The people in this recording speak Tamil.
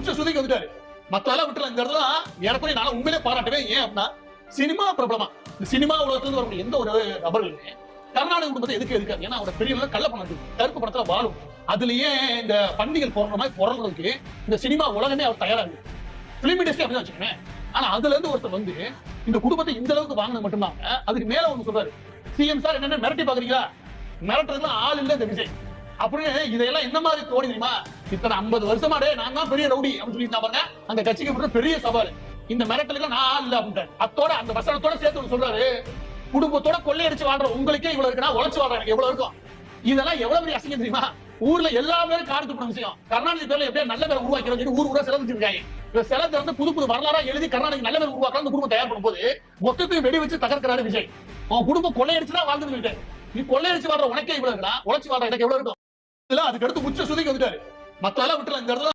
உச்ச சுதிக்கு வந்துட்டாரு. மத்தெல்லாம் விட்டுல இந்த இடத்துல ஏறக்குறைய நான் உண்மையிலே பாராட்டவே. ஏன் அப்படின்னா சினிமா பிரபலமா இந்த சினிமா உலகத்துல வரக்கூடிய எந்த ஒரு நபர்களுமே கர்நாடக குடும்பத்தை எதுக்கு இருக்காது. ஏன்னா அவரோட பெரிய கள்ள பணம் இருக்கு, கருப்பு பணத்துல வாழும். அதுலயே இந்த பண்டிகள் போடுற மாதிரி போடுறதுக்கு இந்த சினிமா உலகமே அவர் தயாரா இருக்கு. பிலிம் இண்டஸ்ட்ரி அப்படிதான் வச்சுக்கோங்க. ஆனா அதுல இருந்து ஒருத்தர் வந்து இந்த குடும்பத்தை இந்த அளவுக்கு வாங்கினது மட்டும்தான். அதுக்கு மேல ஒண்ணு சொல்றாரு, சிஎம் சார் என்னென்ன மிரட்டி பாக்குறீங்களா, மிரட்டுறதுலாம் ஆள் இல்ல இந்த விஜய் அப்படின்னு. இதெல்லாம் என்ன மாதிரி தோணி தெரியுமா, இத்தனை 50 வருஷமாடே நான் தான் பெரிய ரவுடி அப்படின்னு சொல்லிட்டு பாருங்க. அந்த கட்சிக்கு பெரிய சவால் இந்த மிரட்டலுக்கு நான் ஆள் இல்ல அப்படின்ட்டாரு. அத்தோட அந்த வசனத்தோட சேர்த்து சொல்றாரு, குடும்பத்தோட கொள்ளையடிச்சு வாழ்ற உங்களுக்கே இவ்வளவு இருக்குன்னா உழைச்சு வாழ்ற எனக்கு எவ்வளவு இருக்கும். இதெல்லாம் எவ்வளவு பெரிய அசிங்கம் தெரியுமா. ஊர்ல எல்லா பேரும் காடு துப்புன விஷயம். கர்நாடக பேர்ல எப்படியா நல்ல பேர் உருவாக்கி ஊர் ஊரா செலவு வச்சிருக்காங்க. செலவு வந்து புது புது வரலாறா எழுதி கர்நாடக நல்ல பேர் உருவாக்கலாம் அந்த குடும்பம் தயார் பண்ணும் போது மொத்தத்தையும் வெடி வச்சு தகர்க்கிறாரு விஜய். அவன் குடும்பம் கொள்ளையடிச்சுதான் வாழ்ந்துட்டு, நீ கொள்ளையடிச்சு வாழ்ற உனக்கே இவ்வளவு இருக்குன்னா உழைச்சு வாழ்ற எனக்கு எவ்வளவு இருக்கும். அதுக்கு அடுத்து உச்ச சுதிக்கு வந்துட்டாரு. மத்தெல்லாம் விட்டுல இந்த இடத்துல